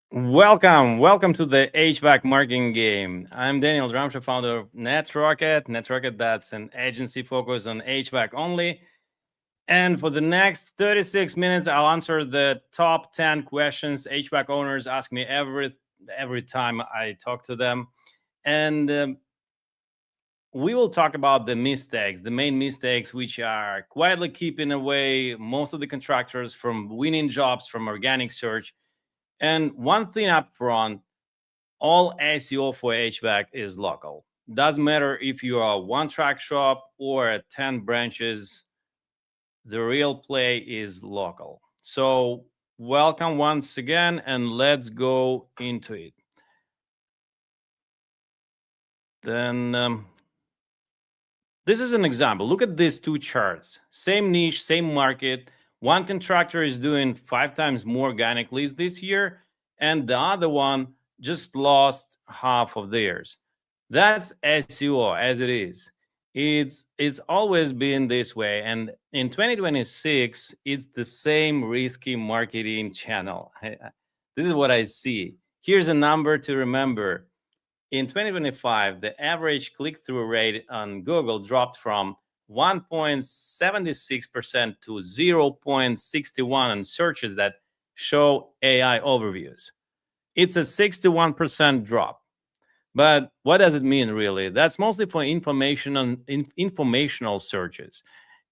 Welcome to the HVAC marketing game. I'm Daniel Dramsha, founder of NetRocket. NetRocket, that's an agency focused on HVAC only. And for the next 36 minutes, I'll answer the top 10 questions HVAC owners ask me every time I talk to them. And we will talk about the mistakes, the main mistakes, which are quietly keeping away most of the contractors from winning jobs from organic search. And one thing up front, all SEO for HVAC is local. Doesn't matter if you are a one-track shop or a 10 branches, the real play is local. So welcome once again, and let's go into it. Then this is an example. Look at these two charts. Same niche, same market. One contractor is doing 5 times more organic leads this year, and the other one just lost half of theirs. That's SEO as it is. It's always been this way, and in 2026, it's the same risky marketing channel. This is what I see. Here's a number to remember. In 2025, the average click-through rate on Google dropped from 1.76% to 0.61 on searches that show AI overviews. It's a 61% drop. But what does it mean, really? That's mostly for informational searches.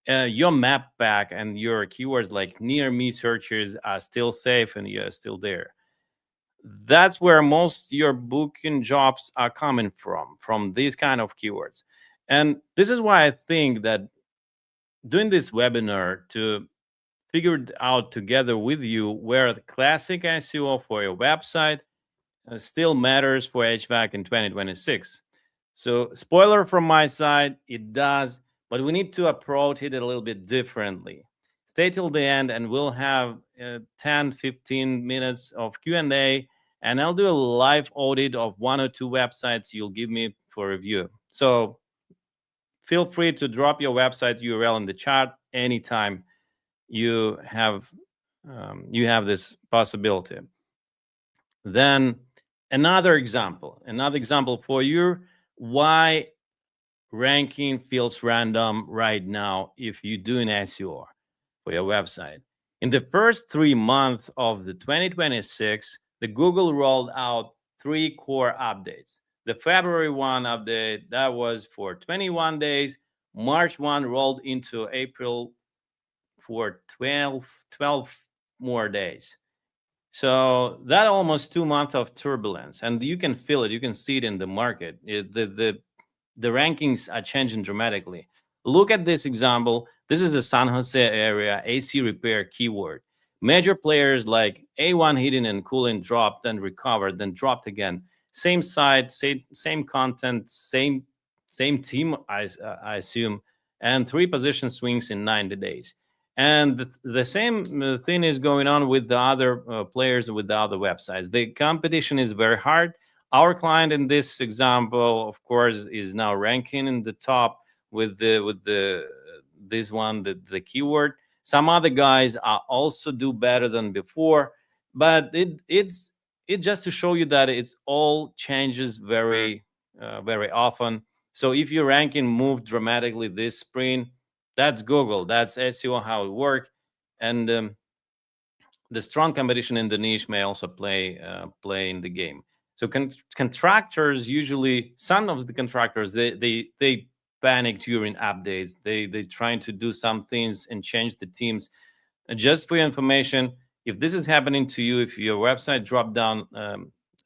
Your map pack and your keywords like near me searches are still safe and you're still there. That's where most your booking jobs are coming from these kind of keywords. And this is why I think that doing this webinar to figure it out together with you where the classic SEO for your website still matters for HVAC in 2026. So, spoiler from my side, it does, but we need to approach it a little bit differently. Stay till the end, and we'll have 10, 15 minutes of Q&A, and I'll do a live audit of 1 or 2 websites you'll give me for review. So, feel free to drop your website URL in the chat anytime you have this possibility. Then another example for you why ranking feels random right now if you're doing SEO for your website. In the first 3 months of the 2026, the Google rolled out 3 core updates. The February 1 update, that was for 21 days. March 1 rolled into April for 12 more days. So that almost 2 months of turbulence, and you can feel it. You can see it in the market. The rankings are changing dramatically. Look at this example. This is the San Jose area AC repair keyword. Major players like A1 Heating and Cooling dropped and recovered, then dropped again. Same site, same content, same team, I assume, and 3 position swings in 90 days. And the same thing is going on with the other players, with the other websites. The competition is very hard. Our client in this example, of course, is now ranking in the top with the keyword. Some other guys are also do better than before, but it's just to show you that it's all changes very often. So if your ranking moved dramatically this spring, that's Google, that's SEO, how it works. And the strong competition in the niche may also play in the game. So contractors usually, some of the contractors, they panic during updates. They trying to do some things and change the teams. Just for your information, if this is happening to you, if your website dropped down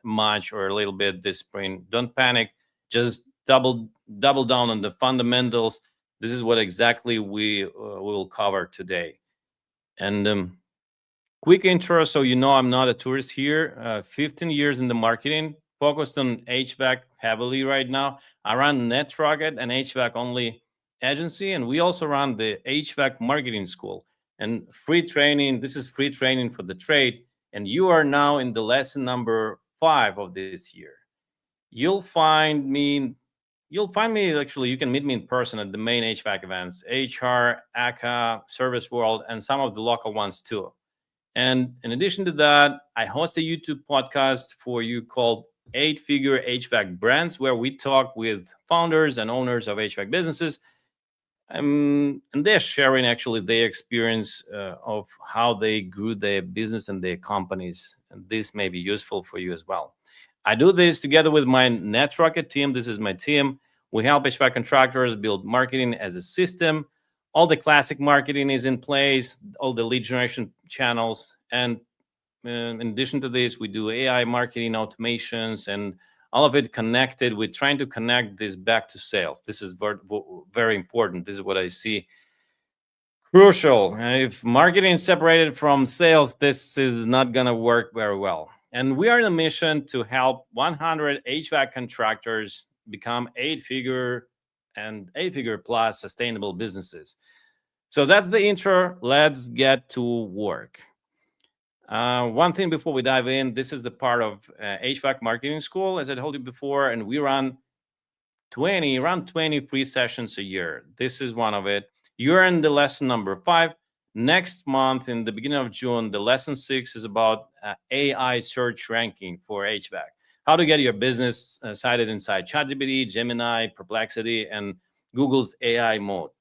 much or a little bit this spring, don't panic. Just double down on the fundamentals. This is what exactly we will cover today. And quick intro, so you know I'm not a tourist here. 15 years in the marketing, focused on HVAC heavily right now. I run NetRocket, an HVAC only agency, and we also run the HVAC marketing school and free training. This is free training for the trade, and you are now in the lesson number 5 of this year. You'll find me. Actually, you can meet me in person at the main HVAC events, HR, ACA, Service World, and some of the local ones too. And in addition to that, I host a YouTube podcast for you called 8-Figure HVAC Brands, where we talk with founders and owners of HVAC businesses. And they're sharing actually their experience of how they grew their business and their companies. And this may be useful for you as well. I do this together with my NetRocket team. This is my team. We help HVAC contractors build marketing as a system. All the classic marketing is in place, all the lead generation channels. And in addition to this, we do AI marketing automations and all of it connected. We're trying to connect this back to sales. This is very important. This is what I see crucial. If marketing is separated from sales, this is not going to work very well. And we are on a mission to help 100 HVAC contractors become 8-figure and 8-figure plus sustainable businesses. So that's the intro. Let's get to work. One thing before we dive in, this is the part of HVAC marketing school, as I told you before, and we run around 20 free sessions a year. This is one of it. You're in the lesson number 5. Next month, in the beginning of June, the lesson 6 is about AI search ranking for HVAC. How to get your business cited inside ChatGPT, Gemini, Perplexity, and Google's AI mode.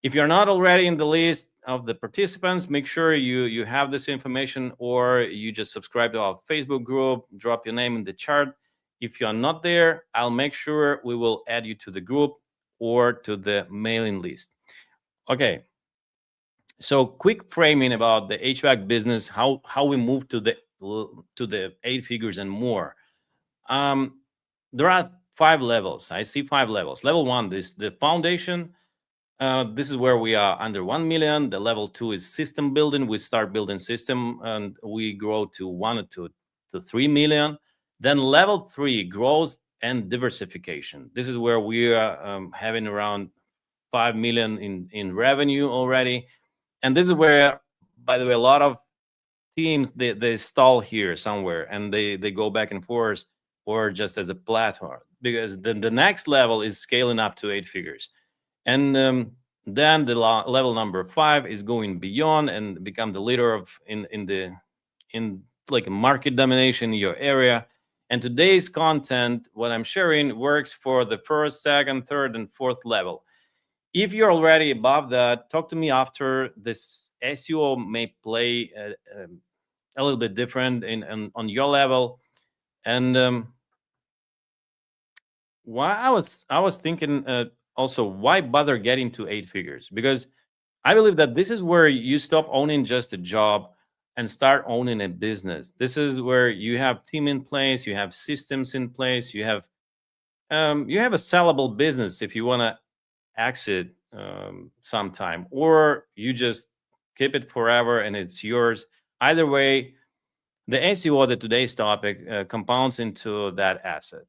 If you're not already in the list of the participants, make sure you have this information, or you just subscribe to our Facebook group, drop your name in the chart. If you're not there, I'll make sure we will add you to the group or to the mailing list. Okay. So quick framing about the HVAC business, how we move to the 8 figures and more. There are 5 levels. I see 5 levels. Level 1 is the foundation. This is where we are under 1 million. The level 2 is system building. We start building system and we grow to 1 to 3 million. Then level 3, growth and diversification. This is where we are having around 5 million in revenue already. And this is where, by the way, a lot of teams, they stall here somewhere and they go back and forth, or just as a plateau, because the next level is scaling up to 8 figures. And then the level number 5 is going beyond and become the leader of in like a market domination in your area. And today's content, what I'm sharing, works for the first, second, third, and fourth level. If you're already above that, talk to me after. This SEO may play a little bit different on your level. And why I was thinking also, why bother getting to 8 figures? Because I believe that this is where you stop owning just a job and start owning a business. This is where you have team in place, you have systems in place, you have a sellable business if you want to exit sometime, or you just keep it forever and it's yours. Either way, the SEO, the today's topic, compounds into that asset.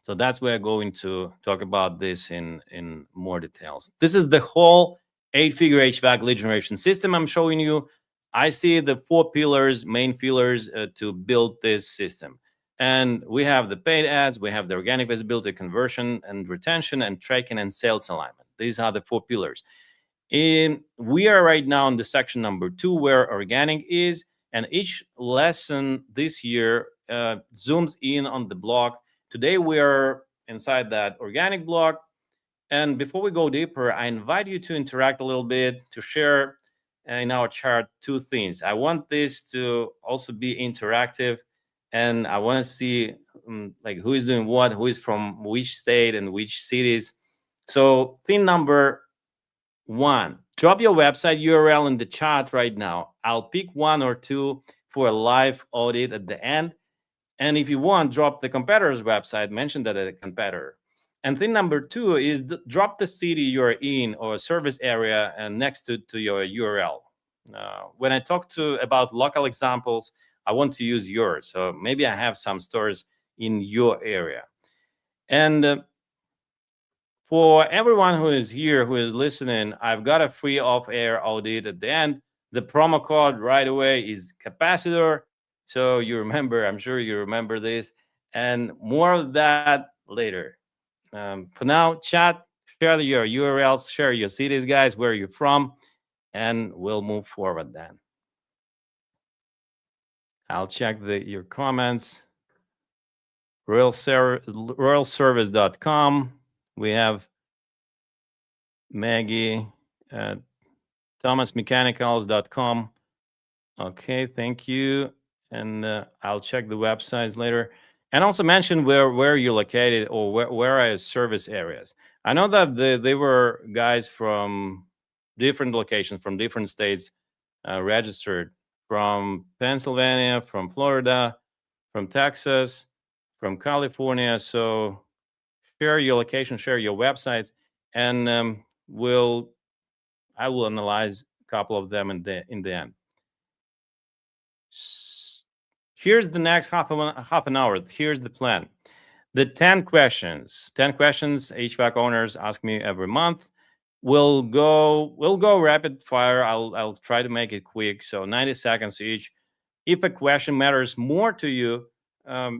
So that's where I'm going to talk about this in more details. This is the whole 8-figure HVAC lead generation system I'm showing you. I see the 4 pillars, main pillars to build this system. And we have the paid ads, we have the organic visibility, conversion and retention, and tracking and sales alignment. These are the 4 pillars. We are right now in the section number 2 where organic is, and each lesson this year zooms in on the block. Today we are inside that organic block. And before we go deeper, I invite you to interact a little bit, to share in our chart 2 things. I want this to also be interactive, and I want to see like who is doing what, who is from which state and which cities. So thing number 1, drop your website URL in the chat right now. I'll pick 1 or 2 for a live audit at the end. And if you want, drop the competitor's website, mention that at a competitor. And thing number 2 is drop the city you're in or service area and next to your URL. When I talk about local examples, I want to use yours. So maybe I have some stores in your area. And for everyone who is here, who is listening, I've got a free off-air audit at the end. The promo code right away is capacitor. So you remember, I'm sure you remember this, and more of that later. For now, chat, share your URLs, share your cities, guys, where you're from, and we'll move forward then. I'll check your comments. Royalservice.com. We have Maggie at thomasmechanicals.com. Okay, thank you. And I'll check the websites later. And also mention where you're located, or where are your service areas. I know that they were guys from different locations, from different states, registered, from Pennsylvania, from Florida, from Texas, from California. So share your location, share your websites, and I will analyze a couple of them in the end. Here's the next half an hour. Here's the plan. The 10 questions HVAC owners ask me every month. We'll go rapid fire. I'll try to make it quick, so 90 seconds each. If a question matters more to you,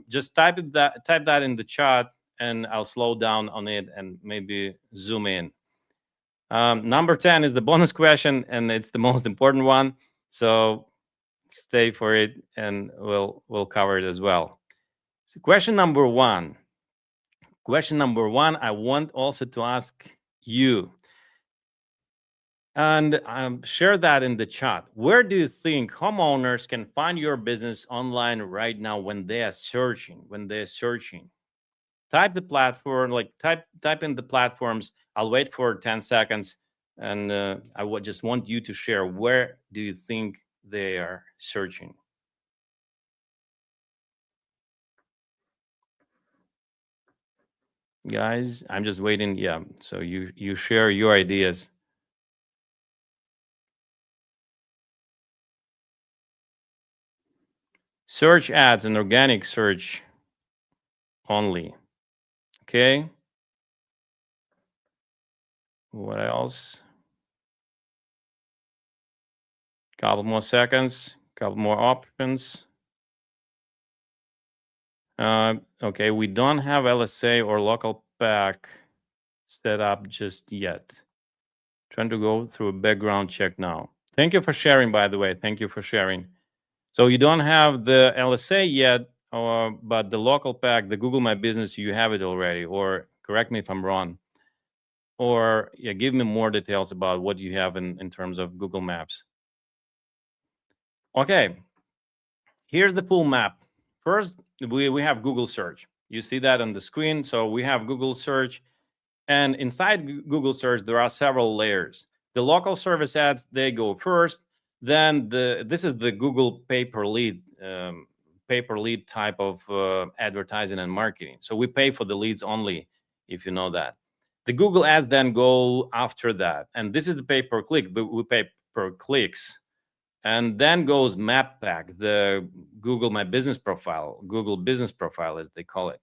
just type that in the chat, and I'll slow down on it and maybe zoom in. Number 10 is the bonus question, and it's the most important one. So stay for it, and we'll cover it as well. So question number one, I want also to ask you, and share that in the chat. Where do you think homeowners can find your business online right now when they are searching? Type the platform, like type in the platforms. I'll wait for 10 seconds, and I would just want you to share, where do you think they are searching? Guys, I'm just waiting. Yeah, so you share your ideas. Search ads and organic search only. Okay. What else? Couple more seconds, couple more options. Okay, we don't have LSA or local pack set up just yet. Trying to go through a background check now. Thank you for sharing, by the way. Thank you for sharing. So you don't have the LSA yet, but the local pack, the Google My Business, you have it already. Or correct me if I'm wrong. Or yeah, give me more details about what you have in terms of Google Maps. Okay, here's the full map. First, we have Google search. You see that on the screen. So we have Google search, and inside Google search, there are several layers. The local service ads, they go first. Then this is the Google pay-per-lead type of advertising and marketing. So we pay for the leads only, if you know that. The Google ads then go after that, and this is the pay-per-click. We pay per clicks. And then goes Map Pack, the Google My Business profile, Google Business Profile, as they call it.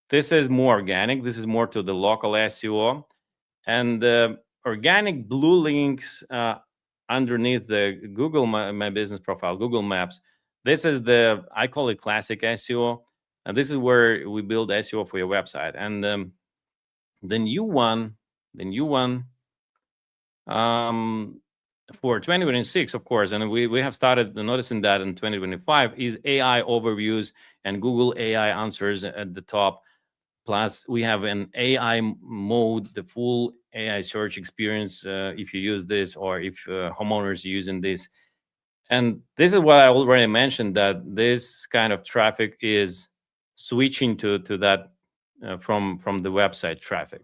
This is more organic. This is more to the local SEO. And the organic blue links underneath the Google My Business profile, Google Maps. This is I call it classic SEO. And this is where we build SEO for your website. And the new one, for 2026, of course, and we have started noticing that in 2025, is AI overviews and Google AI answers at the top. Plus, we have an AI mode, the full AI search experience, if you use this, or if homeowners using this. And this is what I already mentioned, that this kind of traffic is switching to that from the website traffic.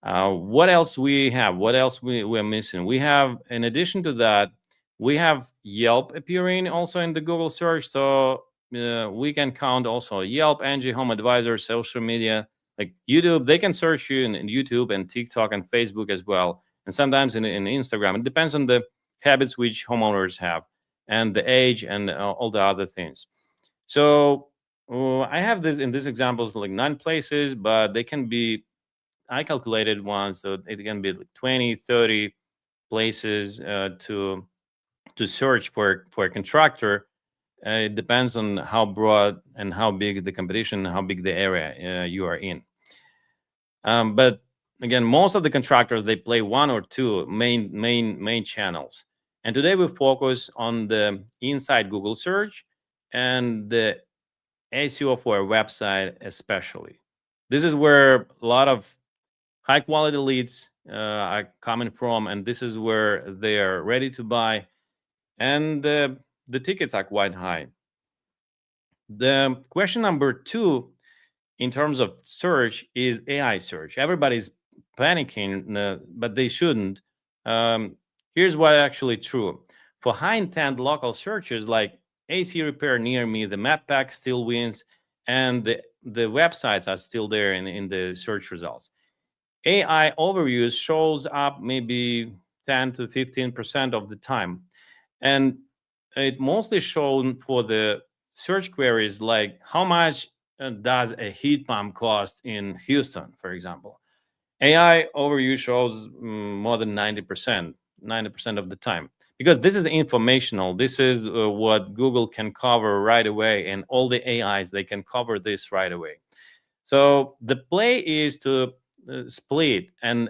What else we have? What else we're missing? We have, in addition to that, we have Yelp appearing also in the Google search. So we can count also Yelp, Angie, Home Advisor, social media, like YouTube. They can search you in YouTube and TikTok and Facebook as well, and sometimes in Instagram. It depends on the habits which homeowners have, and the age, and all the other things. So I have this in these examples like 9 places, but they can be, I calculated once, so it can be like 20, 30 places to search for a contractor. It depends on how broad and how big the competition, how big the area you are in. But again, most of the contractors, they play 1 or 2 main channels. And today we focus on the inside Google search and the SEO for a website, especially. This is where a lot of high quality leads are coming from, and this is where they are ready to buy, and the tickets are quite high. The question number 2 in terms of search is AI search. Everybody's panicking, but they shouldn't. Here's what actually true. For high intent local searches like AC repair near me, the map pack still wins, and the websites are still there in the search results. AI overviews shows up maybe 10 to 15% of the time. And it mostly shown for the search queries like how much does a heat pump cost in Houston, for example. AI overview shows more than 90% of the time. Because this is informational. This is what Google can cover right away, and all the AIs, they can cover this right away. So the play is to split, and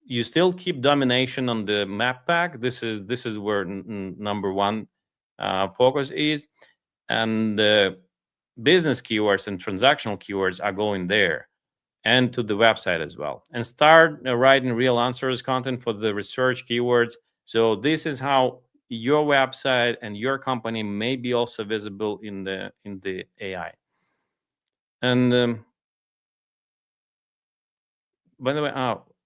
you still keep domination on the map pack. This is where number one focus is, and the business keywords and transactional keywords are going there, and to the website as well. And start writing real answers content for the research keywords. So this is how your website and your company may be also visible in the AI. And by the way,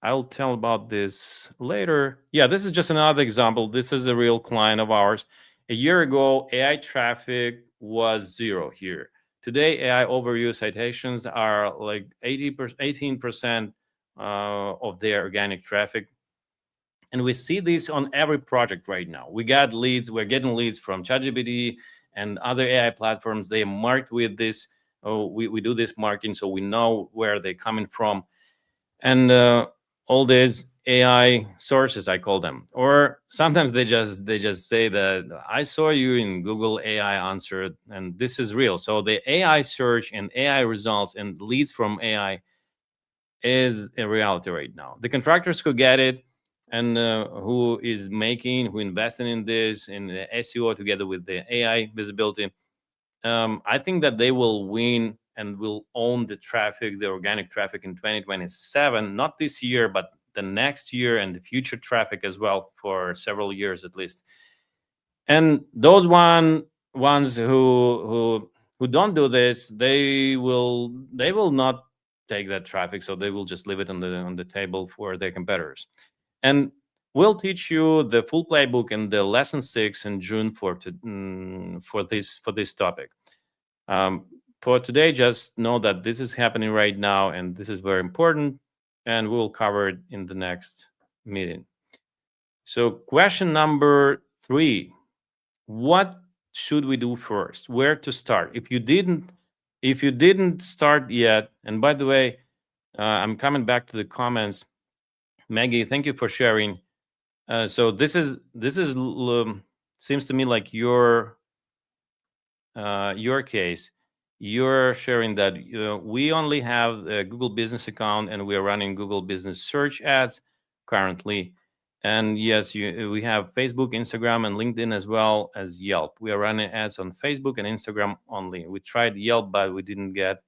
I'll tell about this later. Yeah, this is just another example. This is a real client of ours. A year ago, AI traffic was 0 here. Today, AI overview citations are like 18% of their organic traffic. And we see this on every project right now. We're getting leads from ChatGPT and other AI platforms. They are marked with this. We do this marking, so we know where they're coming from. And all these AI sources, I call them, or sometimes they just say that I saw you in Google AI answer, and this is real. So the AI search and AI results and leads from AI is a reality right now. The contractors who get it and who investing in this in the SEO together with the AI visibility, I think that they will win and will own the traffic, the organic traffic in 2027, not this year, but the next year and the future traffic as well for several years at least. And those ones who don't do this, they will not take that traffic, so they will just leave it on the table for their competitors. And we'll teach you the full playbook in the lesson 6 in June for this topic. For today, just know that this is happening right now, and this is very important, and we'll cover it in the next meeting. So question number 3, what should we do first? Where to start? If you didn't start yet, and by the way, I'm coming back to the comments. Maggie, thank you for sharing. So this is seems to me like your case. You're sharing that we only have a Google Business account and we are running Google Business search ads currently. And yes, we have Facebook, Instagram, and LinkedIn as well as Yelp. We are running ads on Facebook and Instagram only. We tried Yelp, but we didn't get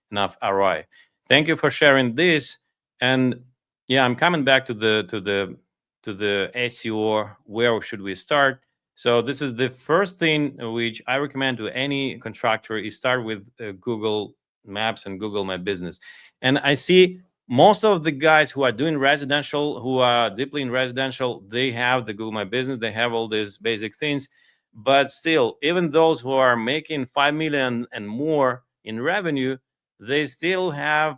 enough ROI. Thank you for sharing this. And yeah, I'm coming back to the SEO. Where should we start? So this is the first thing which I recommend to any contractor is start with Google Maps and Google My Business. And I see most of the guys who are doing residential, who are deeply in residential, they have the Google My Business, they have all these basic things. But still, even those who are making 5 million and more in revenue, they still have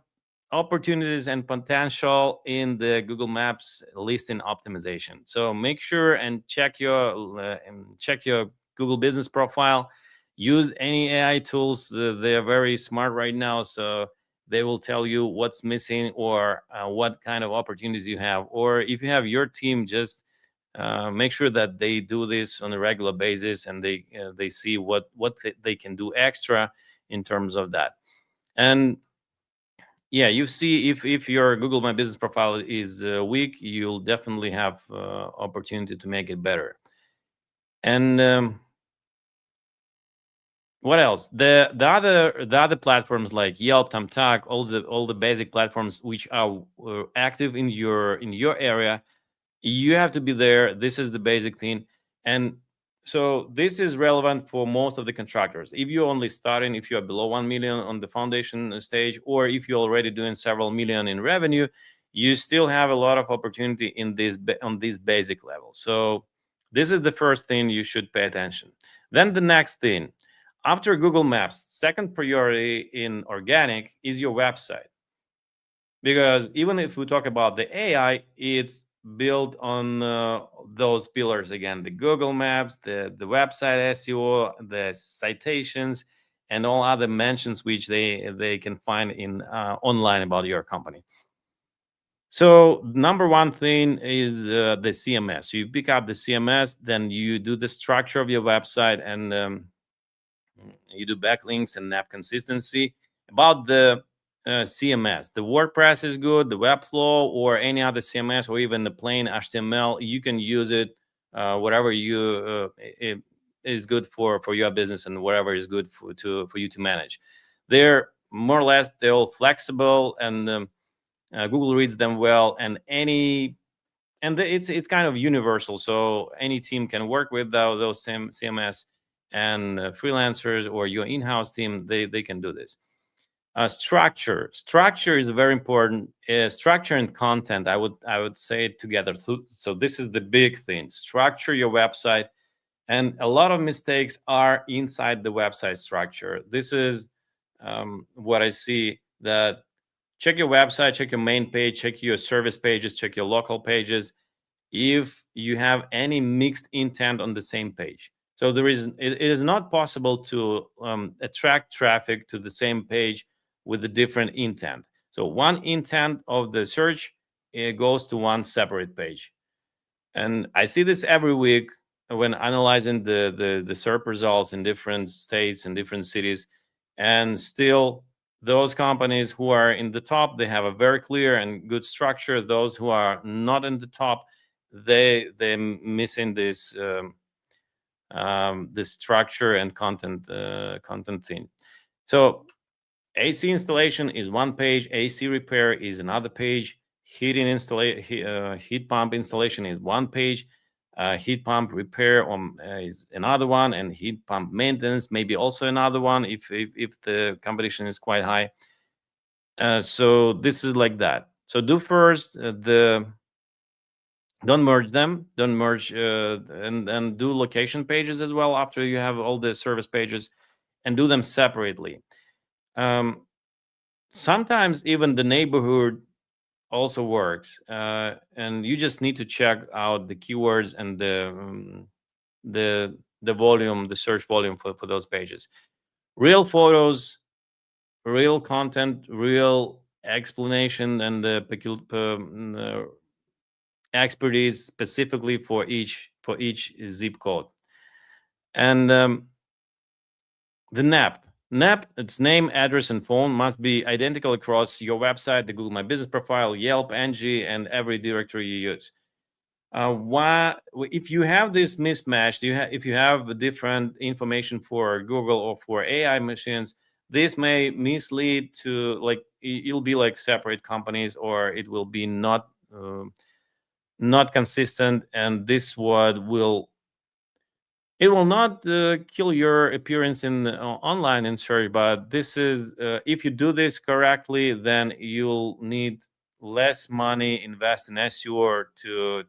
opportunities and potential in the Google Maps listing optimization. So make sure and check your Google Business profile. Use any AI tools. They are very smart right now, so they will tell you what's missing or what kind of opportunities you have. Or if you have your team, just make sure that they do this on a regular basis and they see what they can do extra in terms of that. And yeah, you see if your Google My Business profile is weak, you'll definitely have opportunity to make it better. And what else? The other platforms like Yelp, Thumbtack, all the basic platforms which are active in your area, you have to be there. This is the basic thing. And so this is relevant for most of the contractors. If you're only starting, if you're below 1 million on the foundation stage, or if you're already doing several million in revenue, you still have a lot of opportunity in this on this basic level. So this is the first thing you should pay attention. Then the next thing, after Google Maps, second priority in organic is your website. Because even if we talk about the AI, it's built on those pillars again: the Google Maps, the website SEO, the citations, and all other mentions which they can find in online about your company. So number one thing is the CMS. You pick up the CMS, then you do the structure of your website, and you do backlinks and app consistency. About the CMS, the WordPress is good, the Webflow or any other CMS, or even the plain HTML, you can use it whatever it is good for your business, and whatever is good for you to manage. They're more or less, they're all flexible, and Google reads them well, and it's kind of universal, so any team can work with those same CMS, and freelancers or your in-house team, they can do this. Structure is very important. Structure and content, I would say it together. So this is the big thing: structure your website, and a lot of mistakes are inside the website structure. This is what I see. That check your website, check your main page, check your service pages, check your local pages, if you have any mixed intent on the same page. So it is not possible to attract traffic to the same page with a different intent. So one intent of the search, it goes to one separate page. And I see this every week when analyzing the SERP results in different states and different cities. And still, those companies who are in the top, they have a very clear and good structure. Those who are not in the top, they're missing this this structure and content thing. So AC installation is one page, AC repair is another page, heat pump installation is one page, heat pump repair is another one, and heat pump maintenance maybe also another one if the competition is quite high. So this is like that. So do first don't merge them, and do location pages as well after you have all the service pages, and do them separately. Sometimes even the neighborhood also works, and you just need to check out the keywords and the volume, the search volume for those pages. Real photos, real content, real explanation, and the expertise specifically for each zip code. And the NAP, its name, address, and phone must be identical across your website, the Google My Business profile, Yelp, Angie, and every directory you use. If you have this mismatched, if you have different information for Google or for AI machines, this may mislead to, like, it'll be like separate companies, or it will be not consistent, and this will not kill your appearance in online in search. But this is if you do this correctly, then you'll need less money invest in SEO to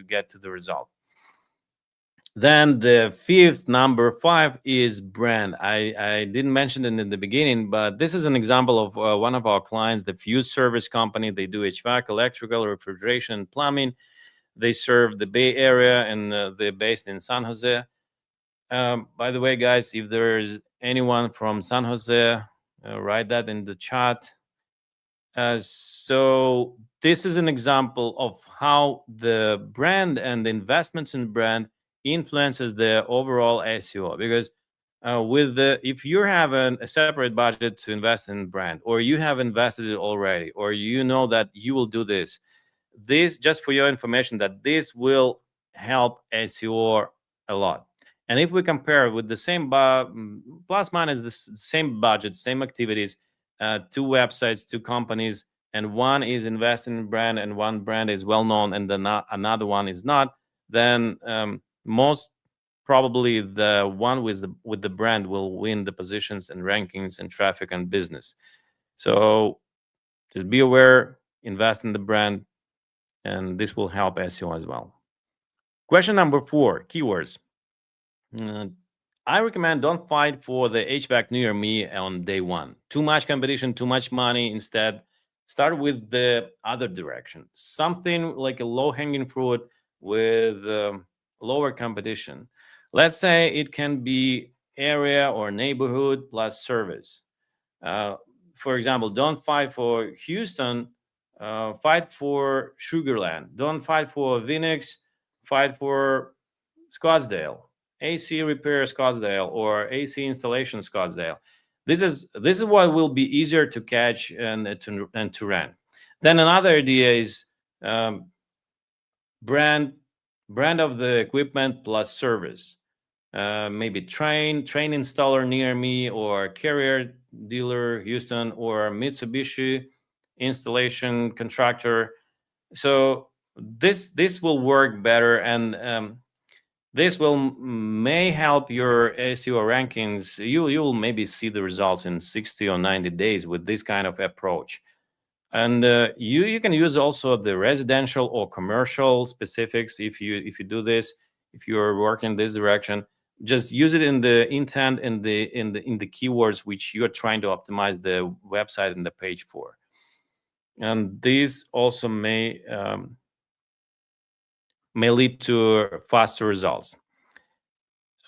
get to the result. Then the fifth, number 5, is brand. I didn't mention it in the beginning, but this is an example of one of our clients, the Fuse Service Company. They do HVAC, electrical, refrigeration, plumbing. They serve the Bay Area, and they're based in San Jose. By the way, guys, if there's anyone from San Jose, write that in the chat. So this is an example of how the brand and the investments in brand influences the overall SEO. Because if you have a separate budget to invest in brand, or you have invested it already, or you know that you will do this, just for your information, that this will help SEO a lot. And if we compare with the same plus minus the same budget, same activities, two websites, two companies, and one is investing in brand and one brand is well known and another one is not, then most probably the one with the brand will win the positions and rankings and traffic and business. So just be aware, invest in the brand, and this will help SEO as well. Question number 4, keywords. I recommend don't fight for the HVAC near me on day one. Too much competition, too much money. Instead, start with the other direction. Something like a low-hanging fruit with lower competition. Let's say it can be area or neighborhood plus service. For example, don't fight for Houston, fight for Sugarland. Don't fight for Phoenix, fight for Scottsdale. AC repair Scottsdale or AC installation Scottsdale. This is what will be easier to catch and to rank. Then another idea is brand of the equipment plus service. Maybe train installer near me, or Carrier dealer Houston, or Mitsubishi installation contractor. So this will work better, and this may help your SEO rankings. You will maybe see the results in 60 or 90 days with this kind of approach. And you can use also the residential or commercial specifics if you do this. If you are working this direction, just use it in the intent in the keywords which you are trying to optimize the website and the page for. And these also may lead to faster results.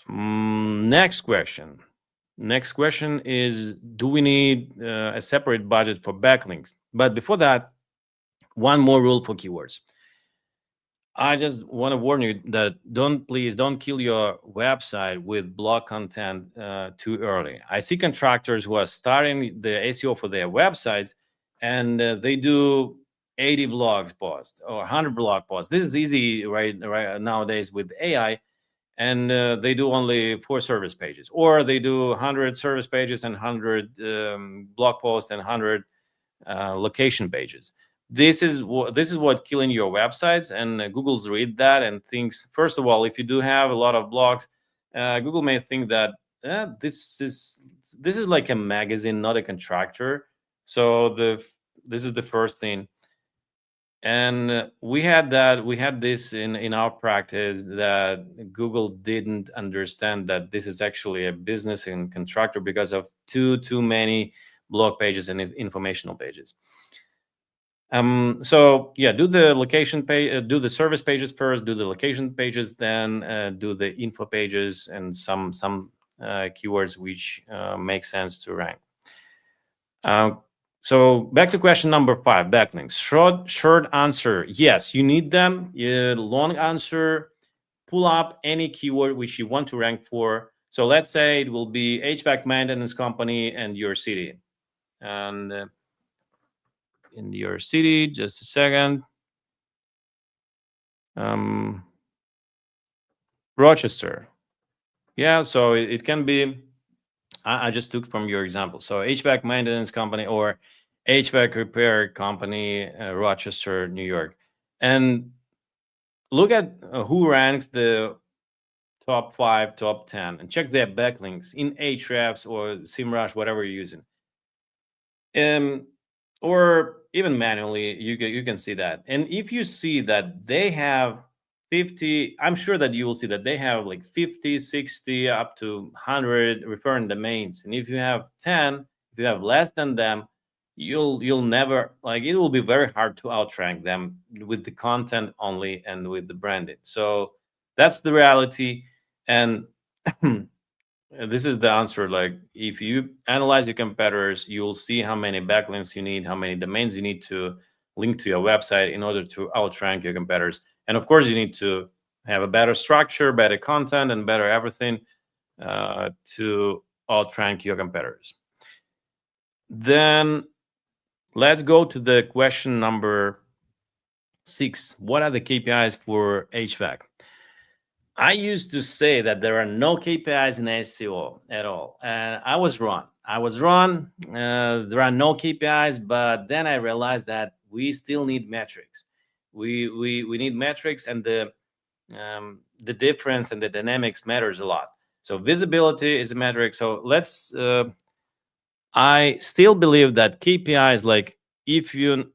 Next question is, do we need a separate budget for backlinks? But before that, one more rule for keywords. I just want to warn you that please don't kill your website with blog content too early. I see contractors who are starting the SEO for their websites, and they do 80 blog posts or 100 blog posts. This is easy right nowadays with AI, and they do only 4 service pages, or they do 100 service pages and 100 blog posts and 100 location pages. This is what killing your websites, and Google's read that and thinks, first of all, if you do have a lot of blogs, Google may think that this is like a magazine, not a contractor. So this is the first thing. And we had this in our practice, that Google didn't understand that this is actually a business and contractor because of too many blog pages and informational pages. So yeah, do the location page, do the service pages first, do the location pages, then do the info pages and some keywords which make sense to rank. So back to question number 5, backlinks. Short answer, yes, you need them. Long answer, pull up any keyword which you want to rank for. So let's say it will be HVAC maintenance company and your city. And in your city, just a second. Rochester. Yeah, so it can be, I just took from your example. So HVAC maintenance company or HVAC repair company, Rochester, New York. And look at who ranks the top 5, top 10, and check their backlinks in Ahrefs or SEMrush, whatever you're using. Or even manually, you can see that. And if you see that they have 50, I'm sure that you will see that they have like 50, 60, up to 100 referring domains. And if you have 10, if you have less than them, you'll never, like, it will be very hard to outrank them with the content only and with the branding. So that's the reality. And this is the answer. Like, if you analyze your competitors, you'll see how many backlinks you need, how many domains you need to link to your website in order to outrank your competitors. And of course, you need to have a better structure, better content, and better everything to outrank your competitors. Then let's go to the question number 6. What are the KPIs for HVAC? I used to say that there are no KPIs in SEO at all, and I was wrong. I was wrong. There are no KPIs, but then I realized that we still need metrics. We need metrics, and the difference and the dynamics matters a lot. So visibility is a metric. So let's. I still believe that KPIs, like if you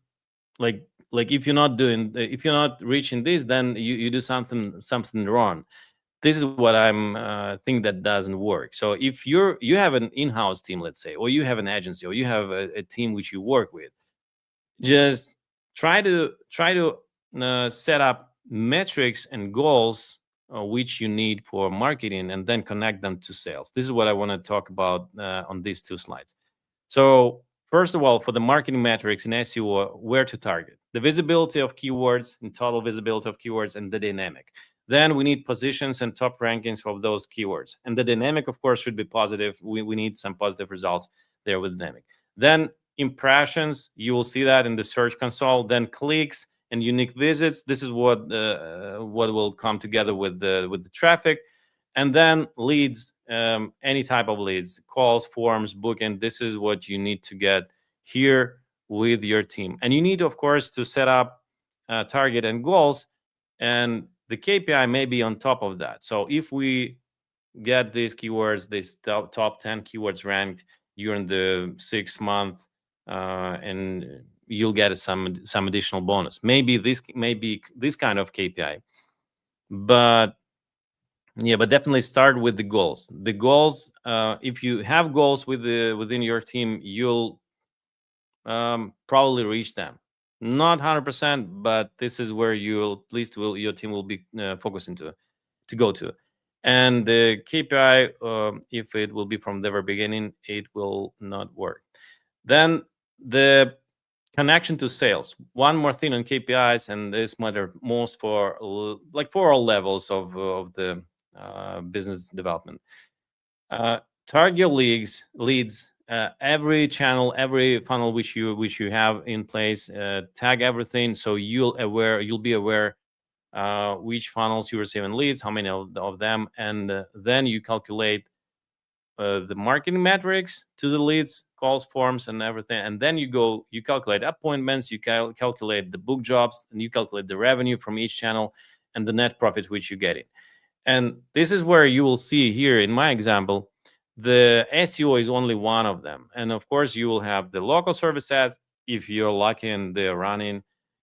like if you're not doing, if you're not reaching this, then you do something wrong. This is what I'm think that doesn't work. So if you have an in-house team, let's say, or you have an agency, or you have a team which you work with, just try to set up metrics and goals which you need for marketing, and then connect them to sales. This is what I want to talk about on these two slides. So first of all, for the marketing metrics in SEO, where to target, the visibility of keywords and total visibility of keywords, and the dynamic. Then we need positions and top rankings of those keywords. And the dynamic, of course, should be positive. We need some positive results there with dynamic. Then impressions, you will see that in the search console. Then clicks and unique visits. This is what will come together with the traffic. And then leads, any type of leads, calls, forms, booking. This is what you need to get here with your team. And you need, of course, to set up target and goals, and the KPI may be on top of that. So if we get these keywords, these top 10 keywords ranked during the 6 month, and you'll get some additional bonus. Maybe this kind of KPI. But yeah, but definitely start with the goals. The goals, if you have goals within your team, you'll probably reach them. Not 100%, but this is where you'll at least your team will be focusing to go to. And the KPI, if it will be from the very beginning, it will not work. Then the connection to sales. One more thing on KPIs, and this matter most for for all levels of the business development. Target leads, every channel, every funnel which you have in place. Tag everything, so you'll be aware which funnels you receive in leads, how many of them, and then you calculate the marketing metrics to the leads, calls, forms, and everything. And then you calculate appointments, you calculate the book jobs, and you calculate the revenue from each channel and the net profit which you're getting. And this is where you will see here in my example, the SEO is only one of them. And of course, you will have the local service ads if you're lucky and they're running.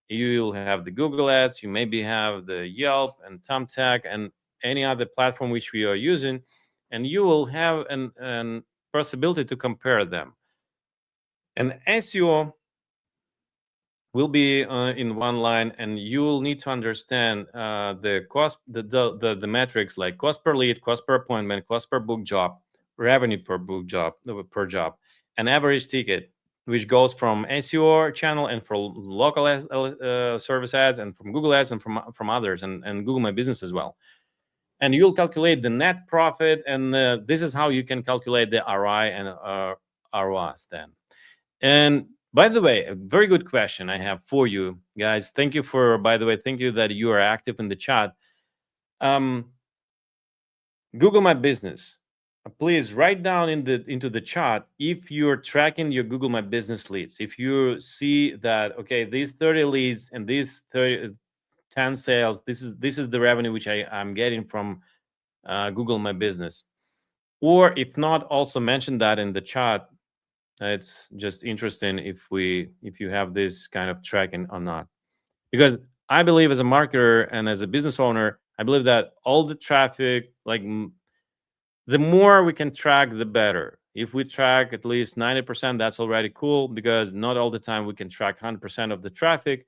You will have the Google ads. You maybe have the Yelp and Thumbtack and any other platform which we are using. And you will have an possibility to compare them. And SEO will be in one line, and you will need to understand the cost, the metrics like cost per lead, cost per appointment, cost per book job, revenue per book job, and average ticket, which goes from SEO channel and for local service ads, and from Google ads, and from others, and Google My Business as well. And you'll calculate the net profit, and this is how you can calculate the ROI and ROAS then. And by the way, a very good question I have for you guys. Thank you that you are active in the chat. Google My Business. Please write down into the chat if you're tracking your Google My Business leads. If you see that, okay, these 30 leads and these 10 sales, this is the revenue which I'm getting from Google My Business. Or if not, also mention that in the chat. It's just interesting if you have this kind of tracking or not, because I believe as a marketer and as a business owner, I believe that all the traffic, the more we can track, the better. If we track at least 90%, that's already cool, because not all the time we can track 100% of the traffic.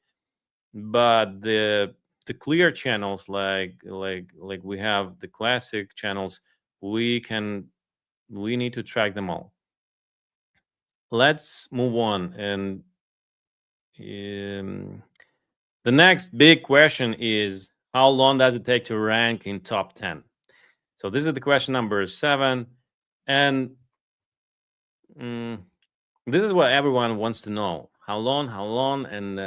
But the clear channels, like we have the classic channels, we need to track them all. Let's move on. And the next big question is, how long does it take to rank in top 10? So this is the question number 7. And this is what everyone wants to know. How long, and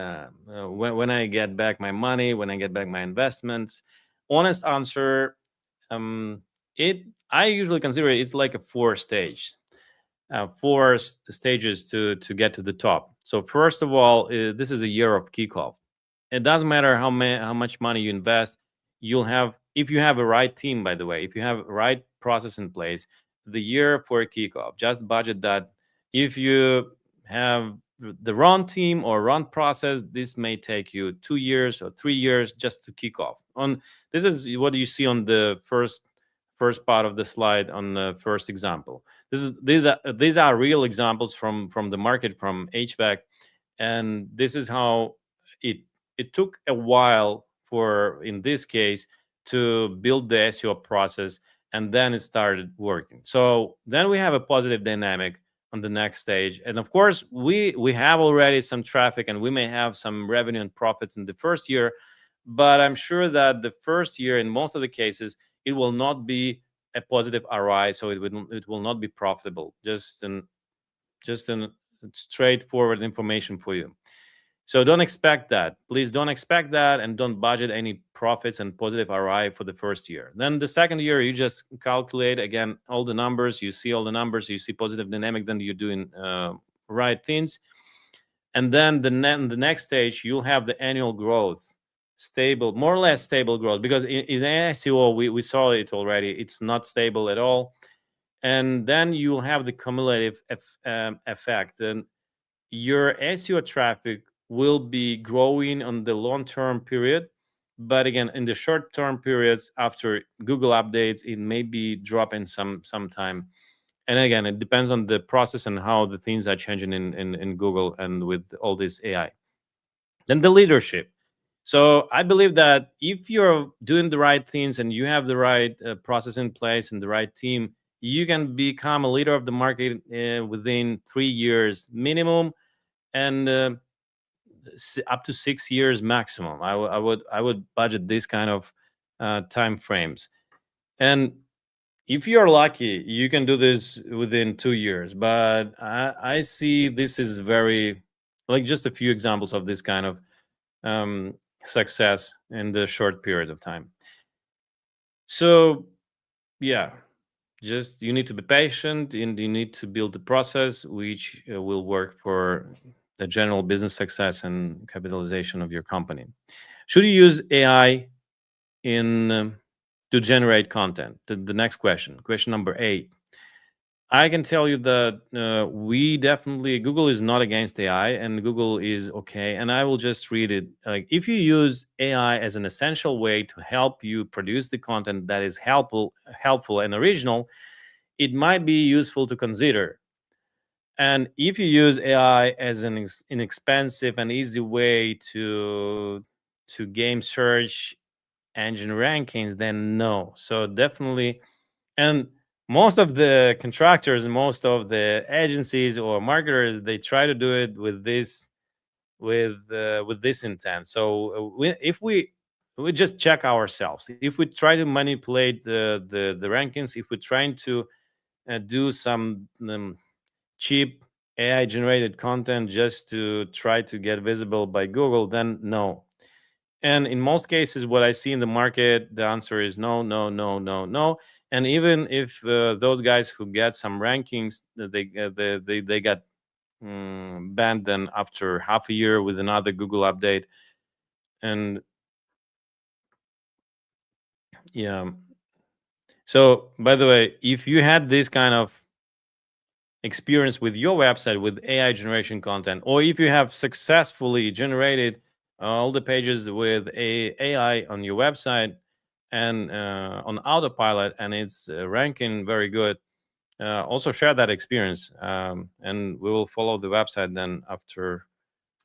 when I get back my money, when I get back my investments. Honest answer, um, it I usually consider it's like a four stages to get to the top. So first of all, this is a year of kickoff. It doesn't matter how much money you invest. You'll have, if you have a right team, by the way, if you have a right process in place, the year for a kickoff, just budget that. If you have the wrong team or wrong process, this may take you 2 years or 3 years just to kick off. On this is what you see on the first part of the slide on the first example. These are real examples from the market, from HVAC, and this is how it it took a while for, in this case, to build the SEO process, and then it started working. So then we have a positive dynamic on the next stage, and of course we have already some traffic, and we may have some revenue and profits in the first year, but I'm sure that the first year, in most of the cases, it will not be a positive ROI, so it will not be profitable. Just an straightforward information for you. So don't expect that. Please don't expect that, and don't budget any profits and positive ROI for the first year. Then the second year, you just calculate again all the numbers. You see all the numbers. You see positive dynamic. Then you're doing right things, and then the next stage, you'll have the annual growth, stable, more or less stable growth, because in SEO we saw it already. It's not stable at all, and then you'll have the cumulative effect, and your SEO traffic will be growing on the long-term period. But again, in the short-term periods, after Google updates, it may be dropping sometime. And again, it depends on the process and how the things are changing in Google and with all this AI. Then the leadership. So I believe that if you're doing the right things and you have the right process in place and the right team, you can become a leader of the market within 3 years minimum, and up to 6 years maximum. I would budget this kind of time frames. And if you're lucky, you can do this within 2 years. But I see this is very, like, just a few examples of this kind of success in the short period of time. So yeah, just you need to be patient, and you need to build the process which will work for the general business success and capitalization of your company. Should you use AI in to generate content? The next question number 8. I can tell you that we definitely, Google is not against AI, and Google is okay. And I will just read it. Like, if you use AI as an essential way to help you produce the content that is helpful and original, it might be useful to consider. And if you use AI as an inexpensive and easy way to game search engine rankings, then no. So definitely. And most of the contractors and most of the agencies or marketers, they try to do it with this intent. So if we just check ourselves, if we try to manipulate the rankings, if we're trying to do some cheap AI generated content just to try to get visible by Google, then no. And in most cases, what I see in the market, the answer is no, no, no, no, no. And even if those guys who get some rankings, they got banned then after half a year with another Google update. And yeah. So by the way, if you had this kind of experience with your website with AI generation content, or if you have successfully generated all the pages with AI on your website and on autopilot, and it's ranking very good, also share that experience, and we will follow the website then after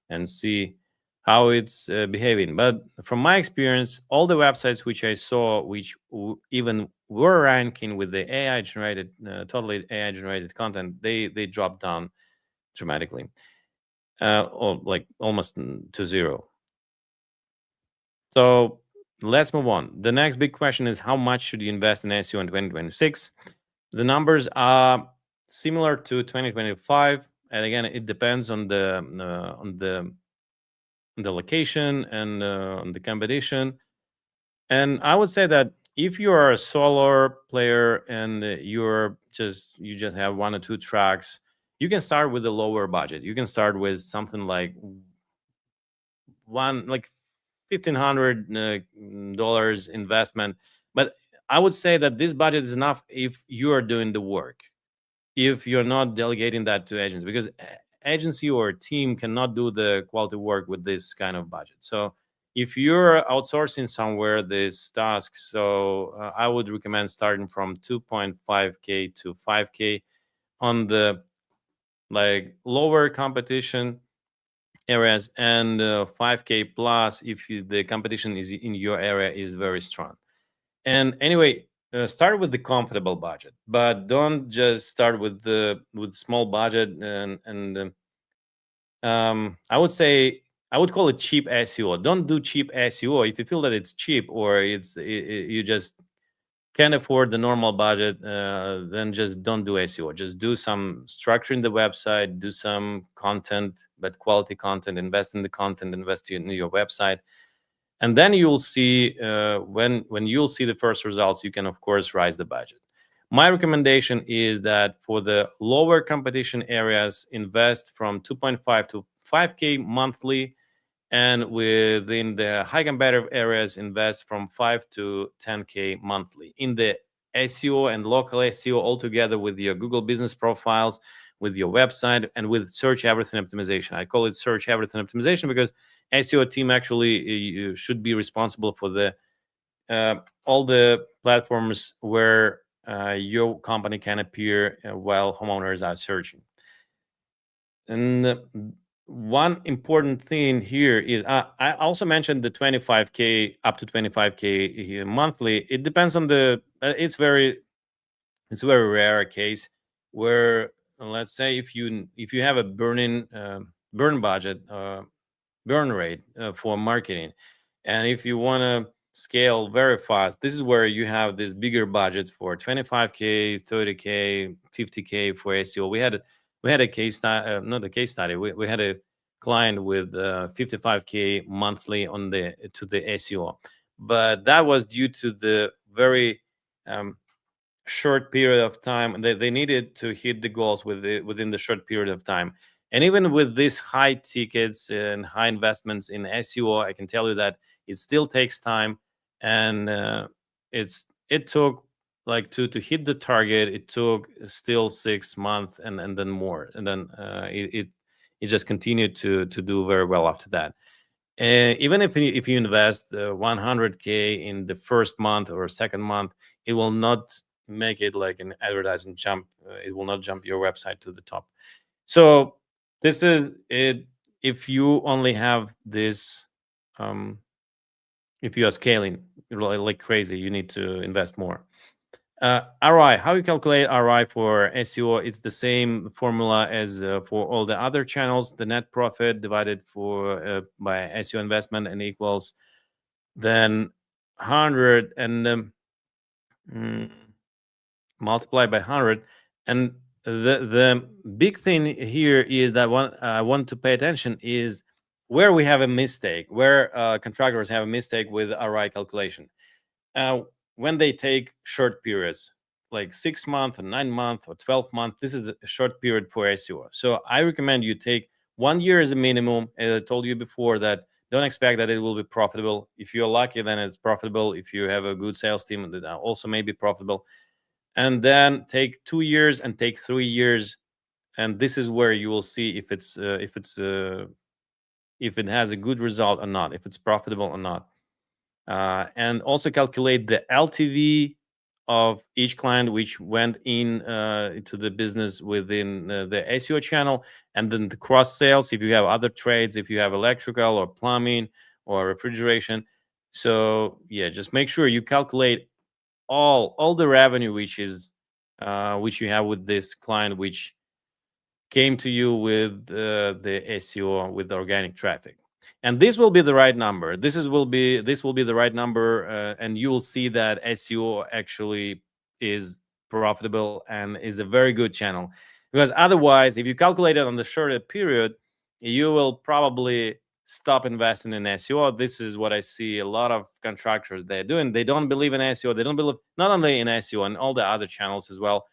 and see how it's behaving. But from my experience, all the websites which I saw, which even were ranking with the AI generated, totally AI generated content, they dropped down dramatically, or like almost to zero. So let's move on. The next big question is, how much should you invest in SEO in 2026? The numbers are similar to 2025, and again, it depends on the location and on the competition. And I would say that if you are a solo player and you just have one or two tracks, you can start with a lower budget. You can start with something like one like $1,500 investment. But I would say that this budget is enough if you are doing the work, if you're not delegating that to agents, because agency or team cannot do the quality work with this kind of budget. So if you're outsourcing somewhere this task, so I would recommend starting from 2.5k to 5k on the like lower competition areas, and 5k plus if the competition is in your area is very strong. And anyway, start with the comfortable budget, but don't just start with small budget. And I would say I would call it cheap SEO. Don't do cheap SEO if you feel that it's cheap, or you just can't afford the normal budget. Then just don't do SEO. Just do some structure in the website, do some content, but quality content. Invest in the content, invest in your website, and then you'll see when you'll see the first results, you can of course rise the budget. My recommendation is that for the lower competition areas, invest from 2.5 to 5k monthly, and within the high competitive areas, invest from 5 to 10k monthly in the SEO and local SEO altogether, with your Google business profiles, with your website, and with search everything optimization. I call it search everything optimization because SEO team actually should be responsible for the all the platforms where your company can appear while homeowners are searching. And one important thing here is I also mentioned the 25k up to 25k monthly. It depends on the it's a very rare case where, let's say, if you have a burn budget, burn rate for marketing, and if you want to scale very fast, this is where you have these bigger budgets for 25k, 30k, 50k for SEO. We had a case study, not a case study. We had a client with 55k monthly on the SEO, but that was due to the very short period of time. They needed to hit the goals within the short period of time. And even with these high tickets and high investments in SEO, I can tell you that it still takes time, and it took like to hit the target. It took still 6 months, and then more, and then it just continued to do very well after that. Even if you invest 100k in the first month or second month, it will not make it like an advertising jump. It will not jump your website to the top. So this is it. If you only have this, if you are scaling really like crazy, you need to invest more. ROI, how you calculate ROI for SEO? It's the same formula as for all the other channels. The net profit divided by SEO investment and equals then 100 and multiply by 100. And the big thing here is that one I want to pay attention is where we have a mistake, where contractors have a mistake with ROI calculation. When they take short periods like 6 months or 9 months or 12 months, this is a short period for SEO. So I recommend you take 1 year as a minimum. As I told you before, that don't expect that it will be profitable. If you're lucky, then it's profitable. If you have a good sales team, that also may be profitable. And then take 2 years and take 3 years, and this is where you will see if it has a good result or not, if it's profitable or not. And also calculate the LTV of each client which went in to the business within the SEO channel, and then the cross sales if you have other trades, if you have electrical or plumbing or refrigeration. So yeah, just make sure you calculate all the revenue which you have with this client which came to you with the SEO, with the organic traffic. And this will be the right number. This will be the right number, and you will see that SEO actually is profitable and is a very good channel. Because otherwise, if you calculate it on the shorter period, you will probably stop investing in SEO. This is what I see a lot of contractors they're doing. They don't believe in SEO. They don't believe not only in SEO and all the other channels as well,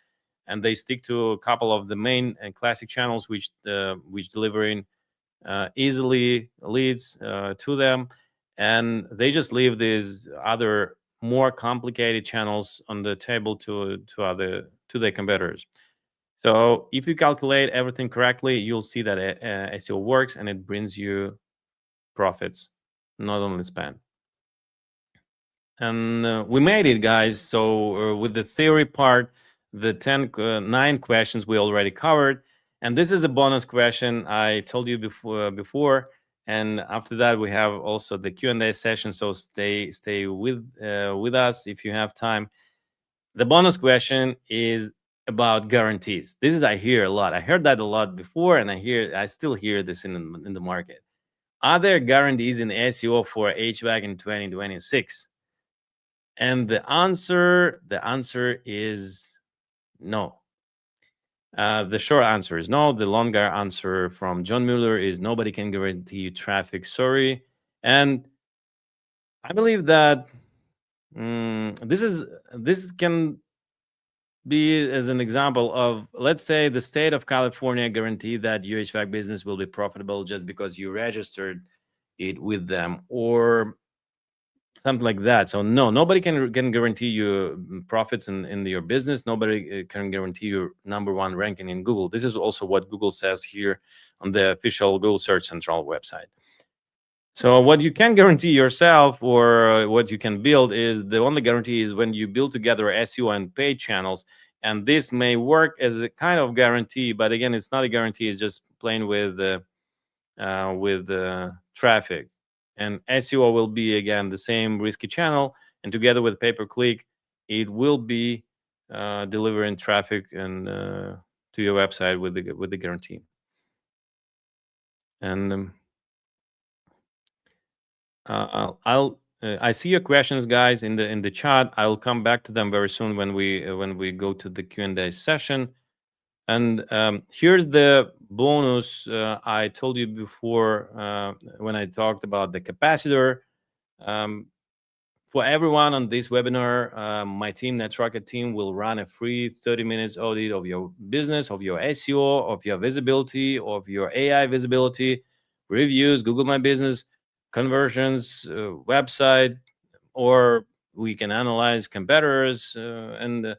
and they stick to a couple of the main and classic channels which delivering easily leads to them, and they just leave these other more complicated channels on the table to their competitors. So if you calculate everything correctly, you'll see that SEO works and it brings you profits, not only spend. And we made it, guys. So with the theory part, the 9 questions we already covered, and this is a bonus question I told you before. And after that, we have also the Q&A session. So stay with us if you have time. The bonus question is about guarantees. This is I hear a lot. I heard that a lot before, and I still hear this in the market. Are there guarantees in SEO for HVAC in 2026? And the answer is no. The short answer is no. The longer answer from John Mueller is nobody can guarantee you traffic. Sorry. And I believe that this can be as an example of, let's say, the state of California guarantee that your HVAC business will be profitable just because you registered it with them, or something like that. So no, nobody can guarantee you profits in your business. Nobody can guarantee you #1 ranking in Google. This is also what Google says here on the official Google Search Central website. So what you can guarantee yourself, or what you can build, is the only guarantee is when you build together SEO and paid channels. And this may work as a kind of guarantee, but again, it's not a guarantee. It's just playing with traffic. And SEO will be, again, the same risky channel, and together with pay-per-click, it will be delivering traffic and to your website with the guarantee. And I see your questions, guys, in the chat. I'll come back to them very soon when we go to the Q&A session. And here's the bonus I told you before when I talked about the capacitor. For everyone on this webinar, my team, NetRocket team, will run a free 30 minutes audit of your business, of your SEO, of your visibility, of your AI visibility, reviews, Google My Business, conversions, website, or we can analyze competitors, and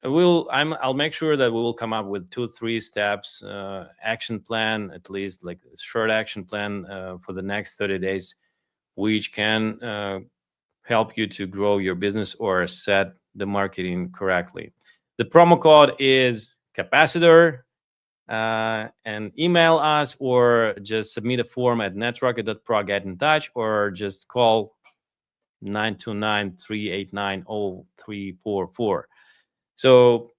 I'll make sure that we will come up with 2-3 steps action plan, at least like a short action plan for the next 30 days, which can help you to grow your business or set the marketing correctly. The promo code is capacitor, and email us or just submit a form at netrocket.pro, get in touch, or just call 929-389-0344. So,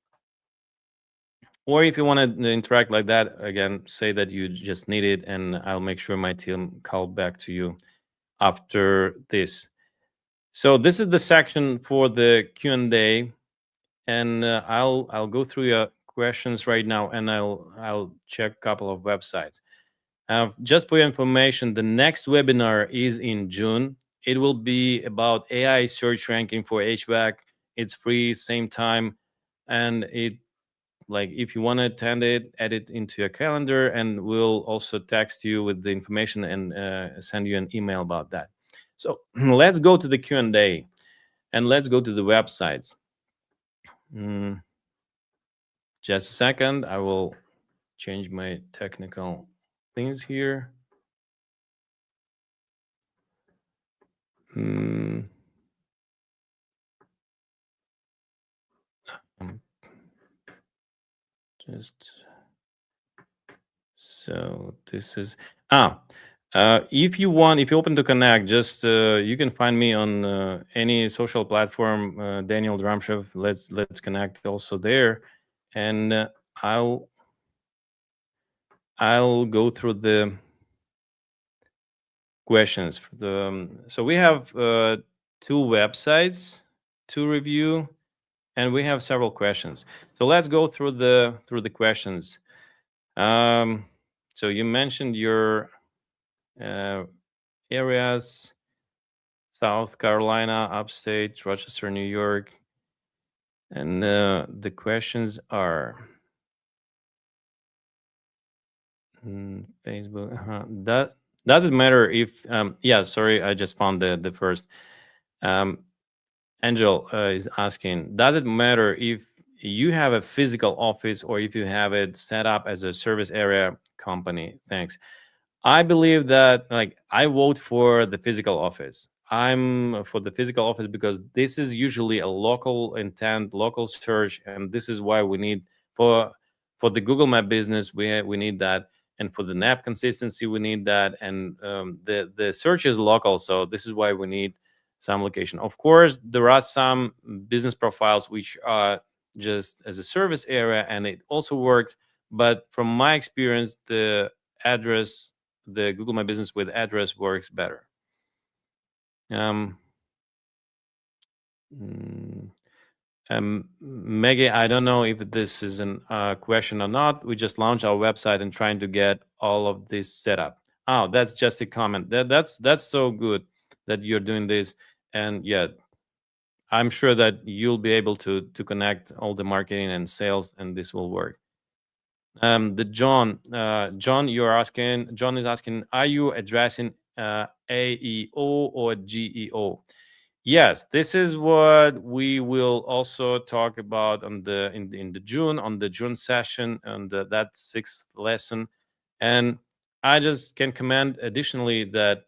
or if you want to interact like that, again, say that you just need it, and I'll make sure my team call back to you after this. So this is the section for the Q&A, and I'll go through your questions right now, and I'll check a couple of websites. Just for your information, the next webinar is in June. It will be about AI search ranking for HVAC. It's free, same time, and if you want to attend it, add it into your calendar, and we'll also text you with the information and send you an email about that. So let's go to the Q&A, and let's go to the websites. Just a second, I will change my technical things here. Just so this is if you open to connect, just you can find me on any social platform, Daniel Dramshev. Let's connect also there, and I'll go through the questions. So we have 2 websites to review, and we have several questions. So let's go through the questions. So you mentioned your areas: South Carolina, upstate, Rochester, New York. And the questions are Facebook. That doesn't matter if yeah. Sorry, I just found the first. Um, Angel is asking, does it matter if you have a physical office or if you have it set up as a service area company? Thanks. I believe that, like, I vote for the physical office. I'm for the physical office because this is usually a local intent, local search, and this is why we need for for the Google Map business. We need that, and for the NAP consistency, we need that, and the search is local, so this is why we need some location. Of course, there are some business profiles which are just as a service area, and it also works. But from my experience, address the Google My Business with address works better. Um, mm, Maggie, I don't know if this is a question or not. We just launched our website and trying to get all of this set up. Oh, that's just a comment. That's so good that you're doing this, and yeah, I'm sure that you'll be able to connect all the marketing and sales, and this will work. The John, John is asking, are you addressing AEO or GEO? Yes, this is what we will also talk about on the June, on the June session, and that sixth lesson. And I just can comment additionally that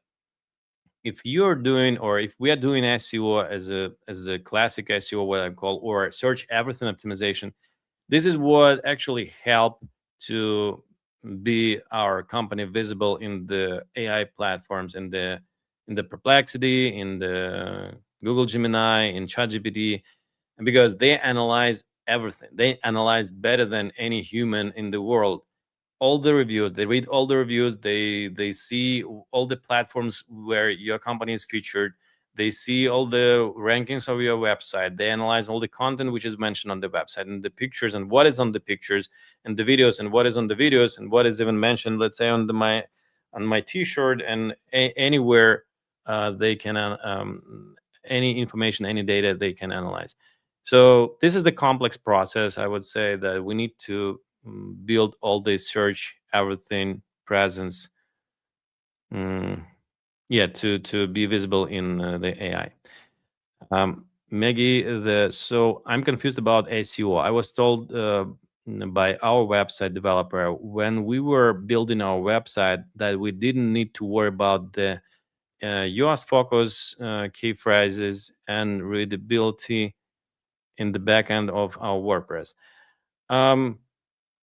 if you're doing, or if we are doing SEO as a classic SEO, what I call, or search everything optimization, this is what actually helped to be our company visible in the AI platforms, in the Perplexity, in the Google Gemini, in ChatGPT, because they analyze everything. They analyze better than any human in the world. All the reviews, they read all the reviews, they see all the platforms where your company is featured, they see all the rankings of your website, they analyze all the content which is mentioned on the website, and the pictures, and what is on the pictures, and the videos, and what is on the videos, and what is even mentioned, let's say, on my t-shirt, and anywhere they can any information, any data they can analyze. So this is the complex process. I would say that we need to build all this search everything presence, yeah, to be visible in the AI. Maggie, so I'm confused about SEO. I was told by our website developer when we were building our website that we didn't need to worry about the US focus, key phrases, and readability in the backend of our WordPress.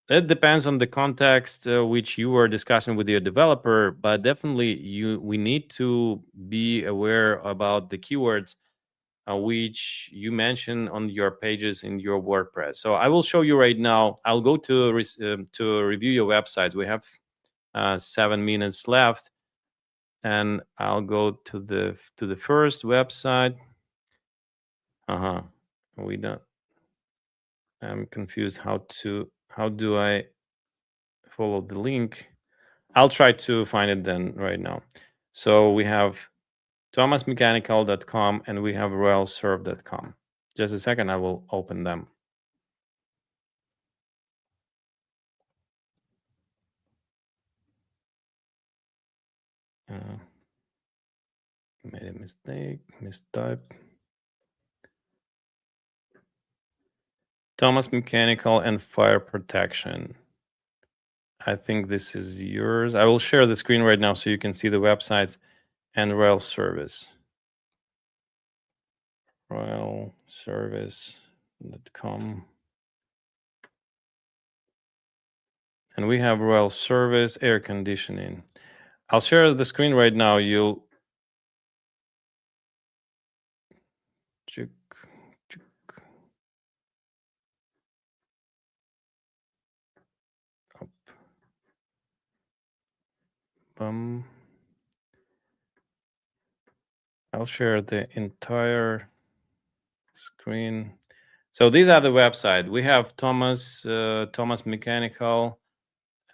It depends on the context which you were discussing with your developer, but definitely we need to be aware about the keywords which you mentioned on your pages in your WordPress. So I will show you right now. I'll go to review your websites. We have 7 minutes left, and I'll go to the first website. We don't. I'm confused how do I follow the link? I'll try to find it then right now. So we have thomasmechanical.com and we have royalserve.com. Just a second, I will open them. Made a mistake, mistype. Thomas Mechanical and Fire Protection. I think this is yours. I will share the screen right now so you can see the websites and Royal Service. Royalservice.com. And we have Royal Service air conditioning. I'll share the screen right now. You'll check. Up. I'll share the entire screen. So these are the website. We have Thomas Mechanical,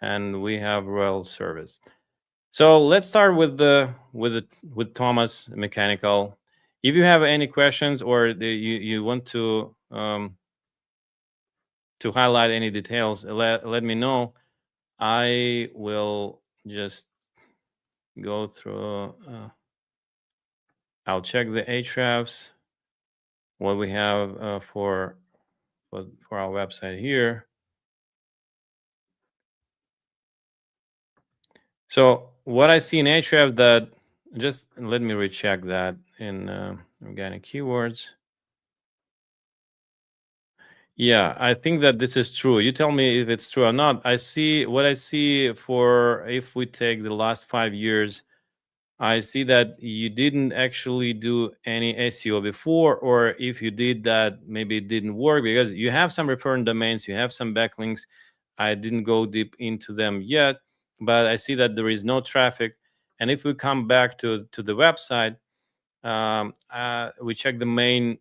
and we have Royal Service. So let's start with Thomas Mechanical. If you have any questions or you want to highlight any details, let me know. I will just go through. I'll check the HREFs, what we have for our website here. So what I see in HREF, that just let me recheck that in organic keywords. Yeah, I think that this is true. You tell me if it's true or not. I see what I see for, if we take the last 5 years, I see that you didn't actually do any SEO before, or if you did that, maybe it didn't work because you have some referring domains, you have some backlinks. I didn't go deep into them yet, but I see that there is no traffic. And if we come back to the website, we check the main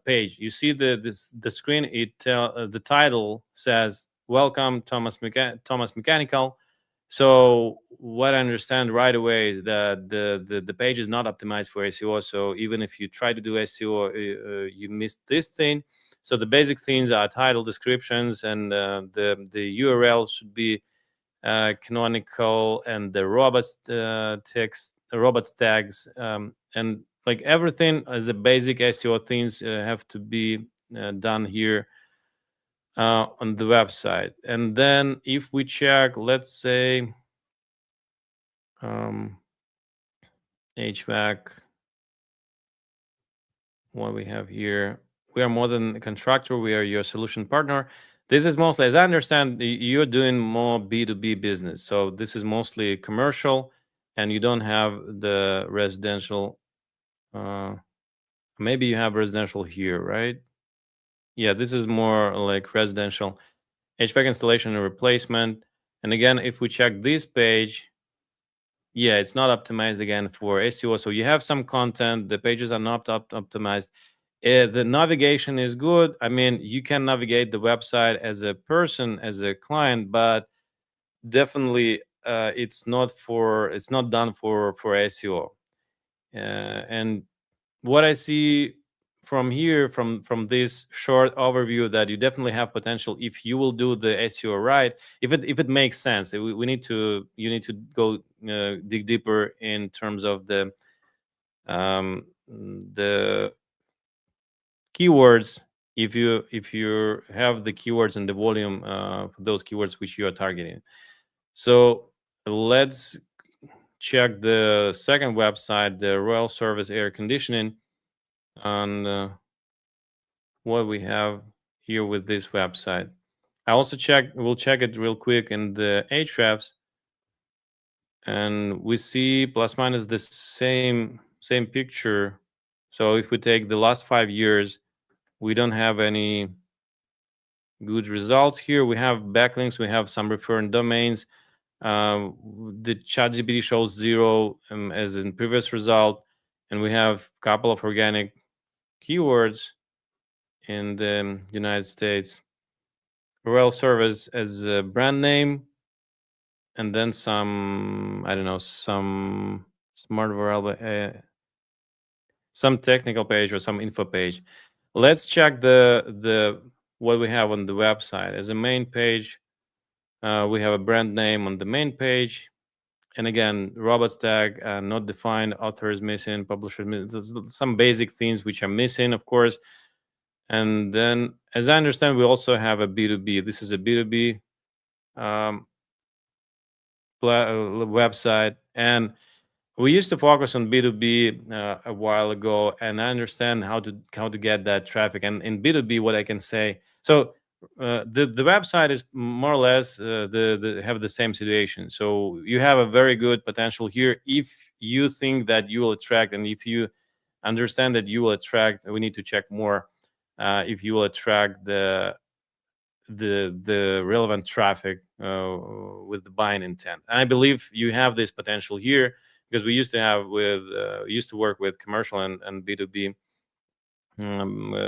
page. You see the screen. The title says "Welcome, Thomas Mechanical." So what I understand right away is that the page is not optimized for SEO. So even if you try to do SEO, you missed this thing. So the basic things are title, descriptions, and the URL should be canonical, and the robots tags, and like everything as a basic SEO things have to be done here on the website. And then if we check, let's say HVAC, what we have here, we are more than a contractor, we are your solution partner. This is mostly, as I understand, you're doing more B2B business. So this is mostly commercial, and you don't have the residential. Maybe you have residential here, right? Yeah, this is more like residential HVAC installation and replacement. And again, if we check this page, yeah, it's not optimized again for SEO. So you have some content, the pages are not optimized. The navigation is good. I mean, you can navigate the website as a person, as a client, but definitely it's not done for SEO. And what I see from here, from this short overview, that you definitely have potential if you will do the SEO right. If it makes sense, we need to you need to go dig deeper in terms of the keywords. If you have the keywords and the volume for those keywords which you are targeting. So let's check the second website, the Royal Service Air Conditioning, on what we have here with this website. I also we'll check it real quick in the Ahrefs, and we see plus minus the same picture. So if we take the last 5 years, we don't have any good results here. We have backlinks, we have some referring domains. The ChatGPT shows 0 as in previous result, and we have a couple of organic keywords in the United States. Royal Service as a brand name, and then some, I don't know, some smart some technical page or some info page. Let's check the what we have on the website. As a main page, we have a brand name on the main page, and again, robots tag not defined, author is missing, publisher missing, some basic things which are missing, of course. And then, as I understand, we also have a B2B. This is a B2B website, and we used to focus on B2B a while ago, and I understand how to get that traffic. And in B2B, what I can say, so the website is more or less have the same situation. So you have a very good potential here if you think that you will attract, and if you understand that you will attract. We need to check more if you will attract the relevant traffic with the buying intent. And I believe you have this potential here, because we used to work with commercial and B2B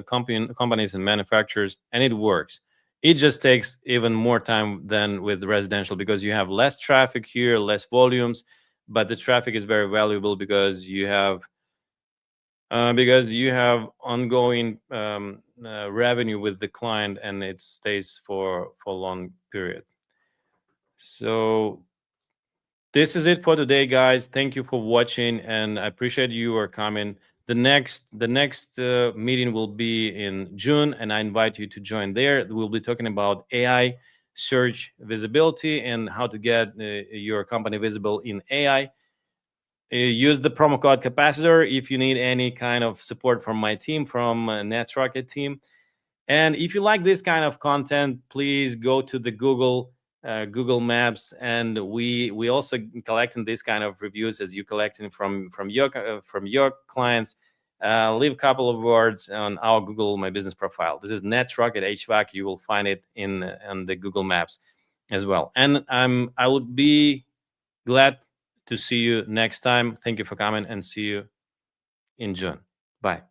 companies and manufacturers, and it works. It just takes even more time than with residential, because you have less traffic here, less volumes, but the traffic is very valuable because you have ongoing revenue with the client, and it stays for a long period. So this is it for today, guys. Thank you for watching, and I appreciate you are coming. The next meeting will be in June, and I invite you to join there. We'll be talking about AI search visibility and how to get your company visible in AI. Use the promo code capacitor if you need any kind of support from my team, from NetRocket team. And if you like this kind of content, please go to the Google Maps, and we also collecting this kind of reviews as you collecting from your clients. Leave a couple of words on our Google My Business profile. This is NetRocket HVAC. You will find it in the Google Maps as well. And I would be glad to see you next time. Thank you for coming, and see you in June. Bye.